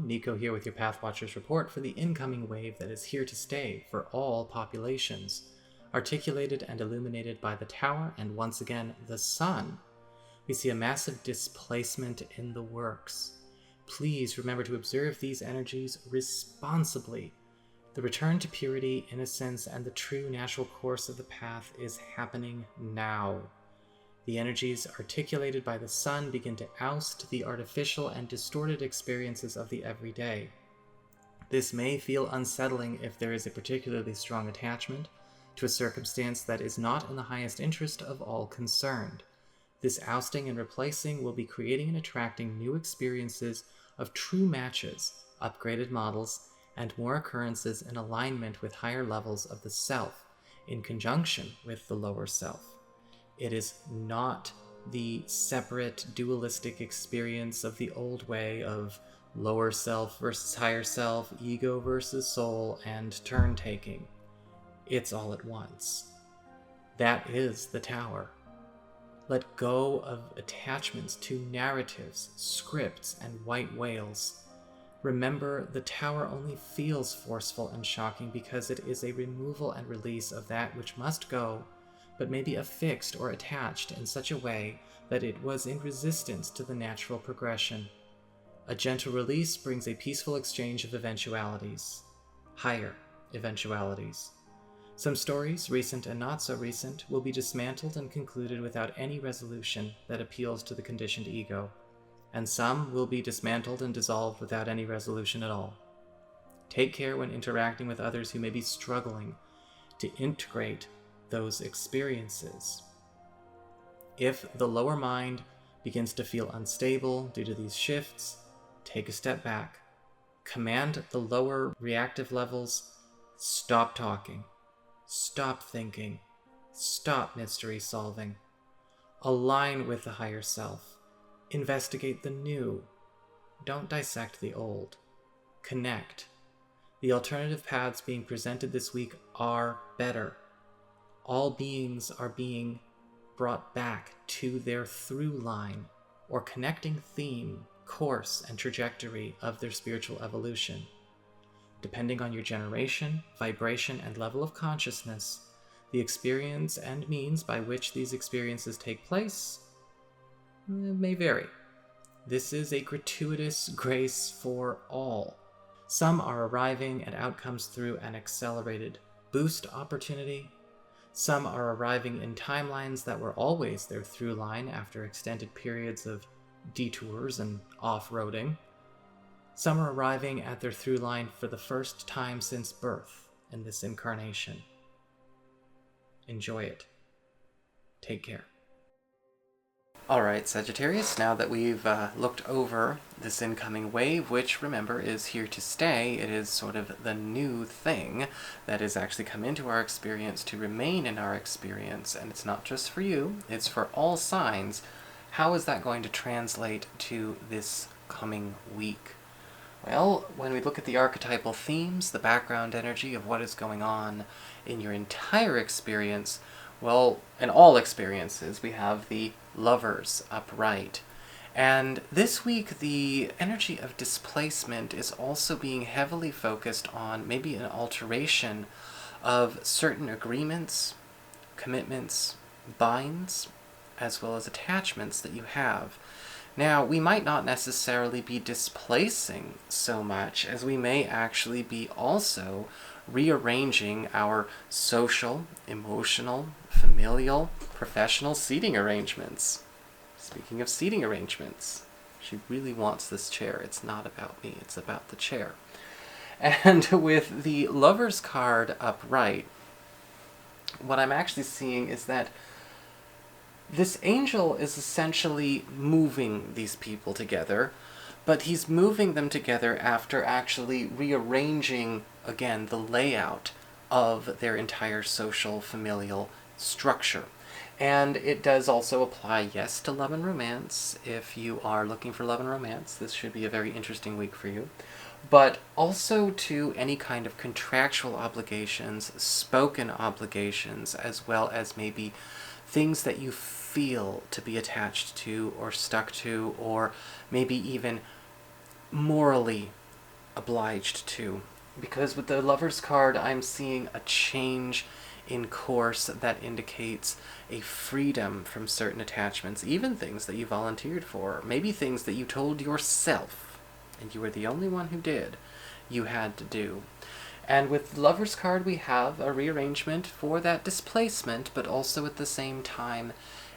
NICO here with your Pathwatchers report for the incoming wave that is here to stay for all populations, articulated and illuminated by the Tower and once again the Sun. We see a massive displacement in the works. Please remember to observe these energies responsibly. The return to purity, innocence, and the true natural course of the path is happening now. The energies articulated by the Sun begin to oust the artificial and distorted experiences of the everyday. This may feel unsettling if there is a particularly strong attachment to a circumstance that is not in the highest interest of all concerned. This ousting and replacing will be creating and attracting new experiences of true matches, upgraded models, and more occurrences in alignment with higher levels of the self, in conjunction with the lower self. It is not the separate dualistic experience of the old way of lower self versus higher self, ego versus soul, and turn-taking. It's all at once. That is the Tower. Let go of attachments to narratives, scripts, and white whales. Remember, the Tower only feels forceful and shocking because it is a removal and release of that which must go, but may be affixed or attached in such a way that it was in resistance to the natural progression. A gentle release brings a peaceful exchange of eventualities. Higher eventualities. Some stories, recent and not so recent, will be dismantled and concluded without any resolution that appeals to the conditioned ego, and some will be dismantled and dissolved without any resolution at all. Take care when interacting with others who may be struggling to integrate those experiences. If the lower mind begins to feel unstable due to these shifts, take a step back. Command the lower reactive levels. Stop talking. Stop thinking. Stop mystery solving. Align with the higher self. Investigate the new. Don't dissect the old. Connect. The alternative paths being presented this week are better. All beings are being brought back to their through line or connecting theme, course, and trajectory of their spiritual evolution. Depending on your generation, vibration, and level of consciousness, the experience and means by which these experiences take place may vary. This is a gratuitous grace for all. Some are arriving at outcomes through an accelerated boost opportunity. Some are arriving in timelines that were always their through line after extended periods of detours and off-roading. Some are arriving at their through line for the first time since birth in this incarnation. Enjoy it. Take care. Alright, Sagittarius, now that we've looked over this incoming wave, which, remember, is here to stay, it is sort of the new thing that has actually come into our experience to remain in our experience, and it's not just for you, it's for all signs. How is that going to translate to this coming week? Well, when we look at the archetypal themes, the background energy of what is going on in your entire experience, well, in all experiences, we have the Lovers upright. And this week, the energy of displacement is also being heavily focused on maybe an alteration of certain agreements, commitments, binds, as well as attachments that you have. Now, we might not necessarily be displacing so much as we may actually be also rearranging our social, emotional, familial, professional seating arrangements. Speaking of seating arrangements, she really wants this chair. It's not about me, it's about the chair. And with the Lover's card upright, what I'm actually seeing is that this angel is essentially moving these people together, but he's moving them together after actually rearranging, again, the layout of their entire social, familial structure. And it does also apply, yes, to love and romance. If you are looking for love and romance, this should be a very interesting week for you. But also to any kind of contractual obligations, spoken obligations, as well as maybe things that you feel to be attached to or stuck to, or maybe even morally obliged to. Because with the Lover's card, I'm seeing a change in course that indicates a freedom from certain attachments, even things that you volunteered for, maybe things that you told yourself, and you were the only one who did, you had to do. And with the Lover's card, we have a rearrangement for that displacement, but also at the same time,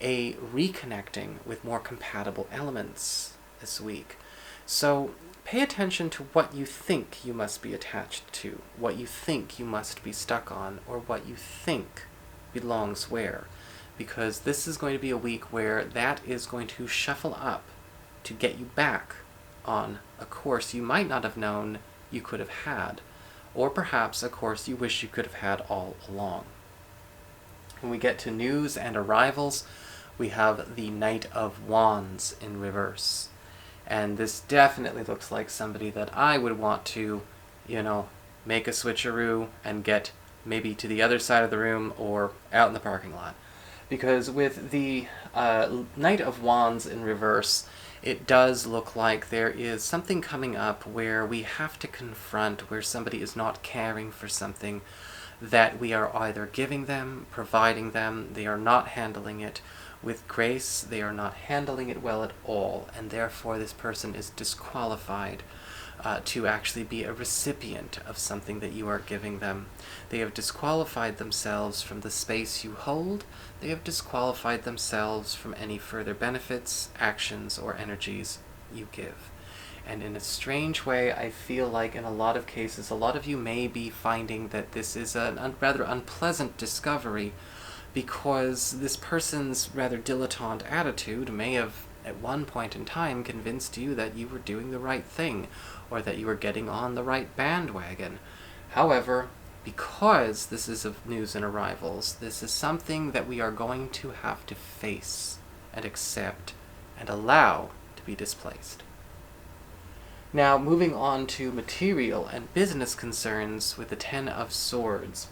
a reconnecting with more compatible elements this week. So pay attention to what you think you must be attached to, what you think you must be stuck on, or what you think belongs where. Because this is going to be a week where that is going to shuffle up to get you back on a course you might not have known you could have had, or perhaps a course you wish you could have had all along. When we get to news and arrivals, we have the Knight of Wands in reverse. And this definitely looks like somebody that I would want to, make a switcheroo and get maybe to the other side of the room or out in the parking lot. Because with the Knight of Wands in reverse, it does look like there is something coming up where we have to confront where somebody is not caring for something that we are either giving them, providing them, they are not handling it with grace, they are not handling it well at all, and therefore this person is disqualified to actually be a recipient of something that you are giving them. They have disqualified themselves from the space you hold, they have disqualified themselves from any further benefits, actions, or energies you give. And in a strange way, I feel like in a lot of cases, a lot of you may be finding that this is a rather unpleasant discovery, because this person's rather dilettante attitude may have at one point in time convinced you that you were doing the right thing, or that you were getting on the right bandwagon. However, because this is of news and arrivals, this is something that we are going to have to face and accept and allow to be displaced. Now, moving on to material and business concerns with the Ten of Swords.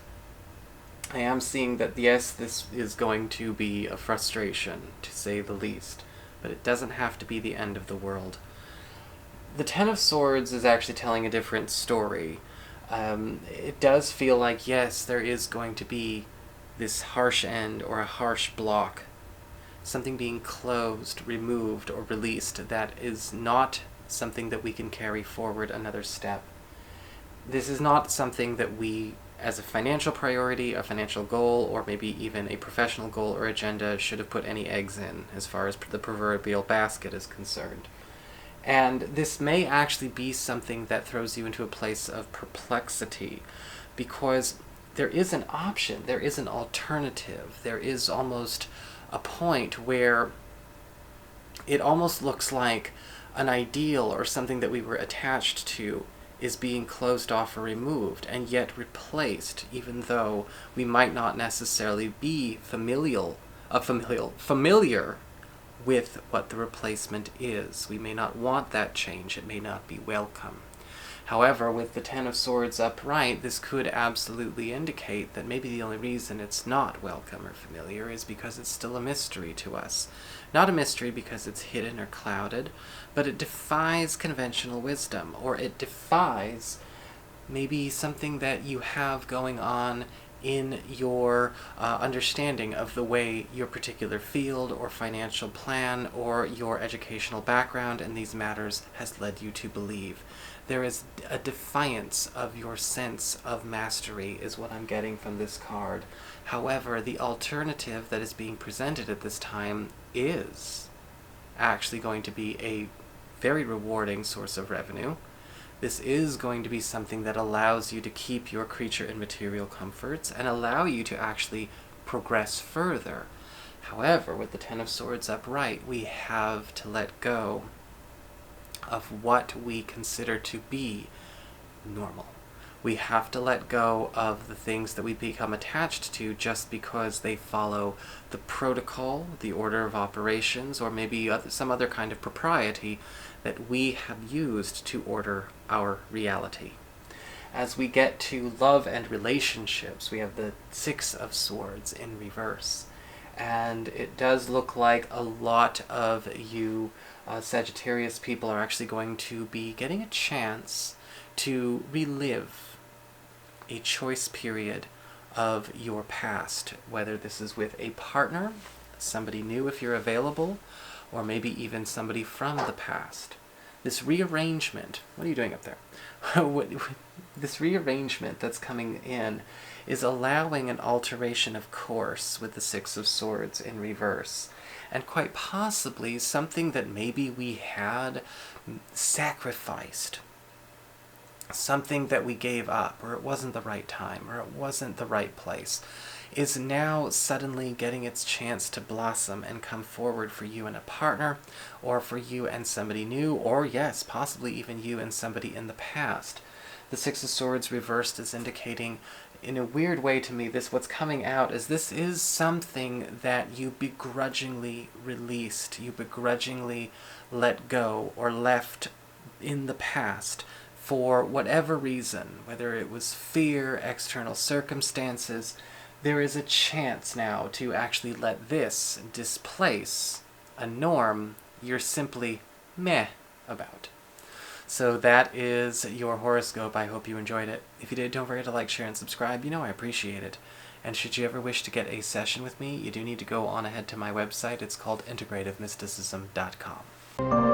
I am seeing that, yes, this is going to be a frustration, to say the least, but it doesn't have to be the end of the world. The Ten of Swords is actually telling a different story. It does feel like, yes, there is going to be this harsh end or a harsh block, something being closed, removed, or released that is not something that we can carry forward another step. This is not something that we, as a financial priority, a financial goal, or maybe even a professional goal or agenda, should have put any eggs in as far as the proverbial basket is concerned. And this may actually be something that throws you into a place of perplexity, because there is an option, there is an alternative, there is almost a point where it almost looks like an ideal or something that we were attached to is being closed off or removed, and yet replaced, even though we might not necessarily be familiar with what the replacement is. We may not want that change, it may not be welcome. However, with the Ten of Swords upright, this could absolutely indicate that maybe the only reason it's not welcome or familiar is because it's still a mystery to us. Not a mystery because it's hidden or clouded, but it defies conventional wisdom, or it defies maybe something that you have going on in your understanding of the way your particular field or financial plan or your educational background in these matters has led you to believe. There is a defiance of your sense of mastery is what I'm getting from this card. However, the alternative that is being presented at this time is actually going to be a very rewarding source of revenue. This is going to be something that allows you to keep your creature and material comforts and allow you to actually progress further. However, with the Ten of Swords upright, we have to let go of what we consider to be normal. We have to let go of the things that we become attached to just because they follow the protocol, the order of operations, or maybe some other kind of propriety that we have used to order our reality. As we get to love and relationships, we have the Six of Swords in reverse. And it does look like a lot of you Sagittarius people are actually going to be getting a chance to relive a choice period of your past, whether this is with a partner, somebody new if you're available, or maybe even somebody from the past. This rearrangement, what are you doing up there? This rearrangement that's coming in is allowing an alteration of course with the Six of Swords in reverse. And quite possibly something that maybe we had sacrificed, something that we gave up, or it wasn't the right time, or it wasn't the right place, is now suddenly getting its chance to blossom and come forward for you and a partner, or for you and somebody new, or yes, possibly even you and somebody in the past. The Six of Swords reversed is indicating, in a weird way to me, what's coming out is this is something that you begrudgingly released, you begrudgingly let go or left in the past for whatever reason, whether it was fear, external circumstances. There is a chance now to actually let this displace a norm you're simply meh about. So that is your horoscope. I hope you enjoyed it. If you did, don't forget to like, share, and subscribe. You know I appreciate it. And should you ever wish to get a session with me, you do need to go on ahead to my website. It's called integrativemysticism.com.